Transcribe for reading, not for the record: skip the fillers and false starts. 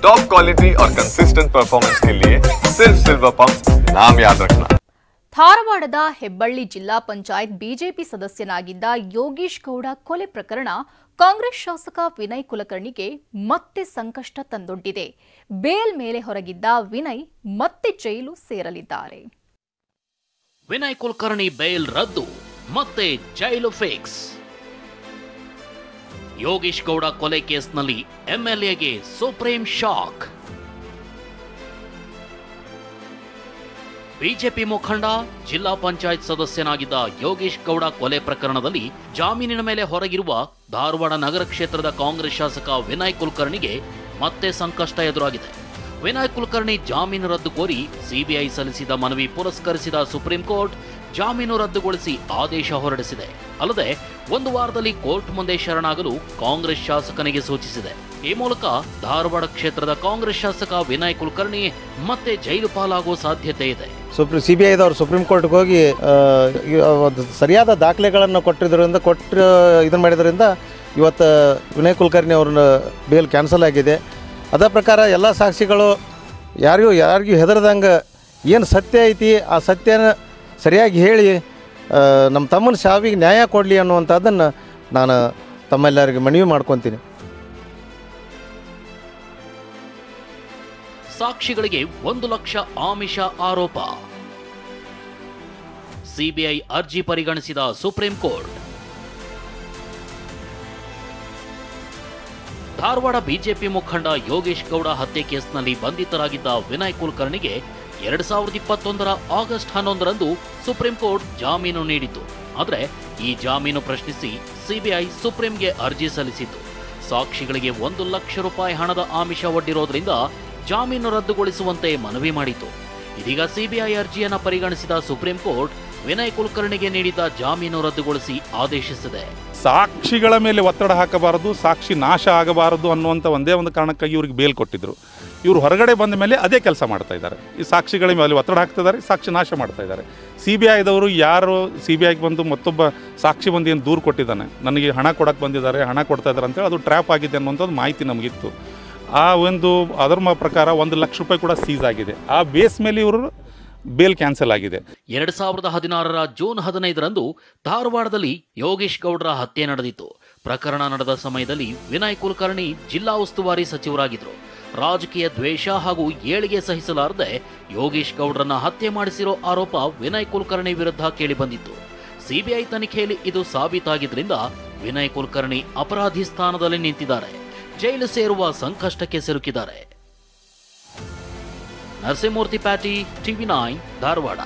Top quality और consistent performance के लिए सिर्फ सिल्वर पंप नाम याद रखना। ಧಾರವಾಡದ ಹೆಬ್ಬಳ್ಳಿ ಜಿಲ್ಲಾ ಪಂಚಾಯತ್ ಬಿಜೆಪಿ ಸದಸ್ಯನಾಗಿದ್ದ ಯೋಗೀಶ್ ಗೌಡ ಕೊಲೆ ಪ್ರಕರಣ ಕಾಂಗ್ರೆಸ್ ಶಾಸಕ ವಿನಯ್ ಕುಲಕರ್ಣಿಗೆ ಮತ್ತೆ ಸಂಕಷ್ಟ ತಂದೊಡ್ಡಿದೆ. ಬೇಲ್ ಮೇಲೆ ಹೊರಗಿದ್ದ ವಿನಯ್ ಮತ್ತೆ ಜೈಲು ಸೇರಲಿದ್ದಾರೆ. ವಿನಯ್ ಕುಲಕರ್ಣಿ ಬೇಲ್ ರದ್ದು, ಮತ್ತೆ ಜೈಲು ಫಿಕ್ಸ್. ಯೋಗೀಶ್ ಗೌಡ ಕೊಲೆ ಕೇಸ್ನಲ್ಲಿ ಎಂಎಲ್ಎಗೆ ಸುಪ್ರೀಂ ಶಾಕ್. ಬಿಜೆಪಿ ಮುಖಂಡ ಜಿಲ್ಲಾ ಪಂಚಾಯತ್ ಸದಸ್ಯನಾಗಿದ್ದ ಯೋಗೀಶ್ ಗೌಡ ಕೊಲೆ ಪ್ರಕರಣದಲ್ಲಿ ಜಾಮೀನಿನ ಮೇಲೆ ಹೊರಗಿರುವ ಧಾರವಾಡ ನಗರ ಕ್ಷೇತ್ರದ ಕಾಂಗ್ರೆಸ್ ಶಾಸಕ ವಿನಯ್ ಕುಲಕರ್ಣಿಗೆ ಮತ್ತೆ ಸಂಕಷ್ಟ ಎದುರಾಗಿದೆ. ವಿನಯ್ ಕುಲಕರ್ಣಿ ಜಾಮೀನು ರದ್ದು ಕೋರಿ ಸಿಬಿಐ ಸಲ್ಲಿಸಿದ ಮನವಿ ಪುರಸ್ಕರಿಸಿದ ಸುಪ್ರೀಂ ಕೋರ್ಟ್ ಜಾಮೀನು ರದ್ದುಗೊಳಿಸಿ ಆದೇಶ ಹೊರಡಿಸಿದೆ. ಅಲ್ಲದೆ ಒಂದು ವಾರದಲ್ಲಿ ಕೋರ್ಟ್ ಮುಂದೆ ಶರಣಾಗಲು ಕಾಂಗ್ರೆಸ್ ಶಾಸಕನಿಗೆ ಸೂಚಿಸಿದೆ. ಈ ಮೂಲಕ ಧಾರವಾಡ ಕ್ಷೇತ್ರದ ಕಾಂಗ್ರೆಸ್ ಶಾಸಕ ವಿನಯ್ ಕುಲಕರ್ಣಿ ಮತ್ತೆ ಜೈಲು ಪಾಲಾಗುವ ಸಾಧ್ಯತೆ ಇದೆ. ಸಿಬಿಐದವರು ಸುಪ್ರೀಂ ಕೋರ್ಟ್ಗೆ ಹೋಗಿ ಸರಿಯಾದ ದಾಖಲೆಗಳನ್ನು ಇದನ್ನು ಮಾಡಿದ್ರಿಂದ ಇವತ್ತು ವಿನಯ್ ಕುಲಕರ್ಣಿ ಅವ್ರನ್ನ ಬೇಲ್ ಕ್ಯಾನ್ಸಲ್ ಆಗಿದೆ. ಅದೇ ಪ್ರಕಾರ ಎಲ್ಲ ಸಾಕ್ಷಿಗಳು ಯಾರಿಗೂ ಹೆದರದಂಗೆ ಏನು ಸತ್ಯ ಐತಿ ಆ ಸತ್ಯನ ಸರಿಯಾಗಿ ಹೇಳಿ ನಮ್ಮ ತಮ್ಮನ ಸಾವಿಗೆ ನ್ಯಾಯ ಕೊಡಲಿ ಅನ್ನುವಂಥದ್ದನ್ನು ನಾನು ತಮ್ಮೆಲ್ಲರಿಗೆ ಮನವಿ ಮಾಡ್ಕೊತೀನಿ. ಸಾಕ್ಷಿಗಳಿಗೆ 1 ಲಕ್ಷ ಆಮಿಷ ಆರೋಪ. ಸಿಬಿಐ ಅರ್ಜಿ ಪರಿಗಣಿಸಿದ ಸುಪ್ರೀಂ ಕೋರ್ಟ್. ಧಾರವಾಡ ಬಿಜೆಪಿ ಮುಖಂಡ ಯೋಗೀಶ್ ಗೌಡ ಹತ್ಯೆ ಕೇಸ್ನಲ್ಲಿ ಬಂಧಿತರಾಗಿದ್ದ ವಿನಯ್ ಕುಲಕರ್ಣಿಗೆ 2021 ಆಗಸ್ಟ್ 11ರಂದು ಸುಪ್ರೀಂ ಕೋರ್ಟ್ ಜಾಮೀನು ನೀಡಿತು. ಆದರೆ ಈ ಜಾಮೀನು ಪ್ರಶ್ನಿಸಿ ಸಿಬಿಐ ಸುಪ್ರೀಂಗೆ ಅರ್ಜಿ ಸಲ್ಲಿಸಿತು. ಸಾಕ್ಷಿಗಳಿಗೆ 1 ಲಕ್ಷ ರೂಪಾಯಿ ಹಣದ ಆಮಿಷ ಒಡ್ಡಿರೋದ್ರಿಂದ ಜಾಮೀನು ರದ್ದುಗೊಳಿಸುವಂತೆ ಮನವಿ ಮಾಡಿತು. ಇದೀಗ ಸಿಬಿಐ ಅರ್ಜಿಯನ್ನು ಪರಿಗಣಿಸಿದ ಸುಪ್ರೀಂ ಕೋರ್ಟ್ ವಿನಯ್ ಕುಲಕರ್ಣಿಗೆ ನೀಡಿದ ಜಾಮೀನು ರದ್ದುಗೊಳಿಸಿ ಆದೇಶಿಸಿದೆ. ಸಾಕ್ಷಿಗಳ ಮೇಲೆ ಒತ್ತಡ ಹಾಕಬಾರದು, ಸಾಕ್ಷಿ ನಾಶ ಆಗಬಾರದು ಅನ್ನುವಂಥ ಒಂದೇ ಒಂದು ಕಾರಣಕ್ಕಾಗಿ ಇವ್ರಿಗೆ ಬೇಲ್ ಕೊಟ್ಟಿದ್ರು. ಇವರು ಹೊರಗಡೆ ಬಂದ ಮೇಲೆ ಅದೇ ಕೆಲಸ ಮಾಡ್ತಾ ಇದ್ದಾರೆ. ಈ ಸಾಕ್ಷಿಗಳ ಮೇಲೆ ಒತ್ತಡ ಹಾಕ್ತಿದ್ದಾರೆ, ಸಾಕ್ಷಿ ನಾಶ ಮಾಡ್ತಾ ಇದ್ದಾರೆ. ಸಿಬಿಐದವರು ಯಾರು ಸಿಬಿಐಗೆ ಬಂದು ಮತ್ತೊಬ್ಬ ಸಾಕ್ಷಿ ಬಂದು ಏನು ದೂರು ಕೊಟ್ಟಿದ್ದಾನೆ, ನನಗೆ ಹಣ ಕೊಡಕ್ಕೆ ಬಂದಿದ್ದಾರೆ, ಹಣ ಕೊಡ್ತಾ ಇದ್ದಾರೆ ಅಂತೇಳಿ ಅದು ಟ್ರ್ಯಾಪ್ ಆಗಿದೆ ಅನ್ನುವಂಥದ್ದು ಮಾಹಿತಿ ನಮಗಿತ್ತು. ಅದರ ಪ್ರಕಾರ 1 ಲಕ್ಷ ರೂಪಾಯಿ ಕೂಡ ಸೀಸ್ ಆಗಿದೆ. ಆ ಬೇಸ್ ಮೇಲೆ ಇವರು ಬೇಲ್ ಕ್ಯಾನ್ಸಲ್ ಆಗಿದೆ. 2016ರ ಜೂನ್ 15ರಂದು ಧಾರವಾಡದಲ್ಲಿ ಯೋಗೀಶ್ ಗೌಡರ ಹತ್ಯೆ ನಡೆದಿತ್ತು. ಪ್ರಕರಣ ನಡೆದ ಸಮಯದಲ್ಲಿ ವಿನಯ್ ಕುಲಕರ್ಣಿ ಜಿಲ್ಲಾ ಉಸ್ತುವಾರಿ ಸಚಿವರಾಗಿದ್ದರು. ರಾಜಕೀಯ ದ್ವೇಷ ಹಾಗೂ ಏಳಿಗೆ ಸಹಿಸಲಾರದೆ ಯೋಗೀಶ್ ಗೌಡರನ್ನ ಹತ್ಯೆ ಮಾಡಿಸಿರೋ ಆರೋಪ ವಿನಯ್ ಕುಲಕರ್ಣಿ ವಿರುದ್ಧ ಕೇಳಿಬಂದಿತ್ತು. ಸಿಬಿಐ ತನಿಖೆಯಲ್ಲಿ ಇದು ಸಾಬೀತಾಗಿದ್ದರಿಂದ ವಿನಯ್ ಕುಲಕರ್ಣಿ ಅಪರಾಧಿ ಸ್ಥಾನದಲ್ಲಿ ನಿಂತಿದ್ದಾರೆ. ಜೈಲು ಸೇರುವ ಸಂಕಷ್ಟಕ್ಕೆ ಸಿಲುಕಿದ್ದಾರೆ. Narasimhamurthy patty, TV9 Dharwad.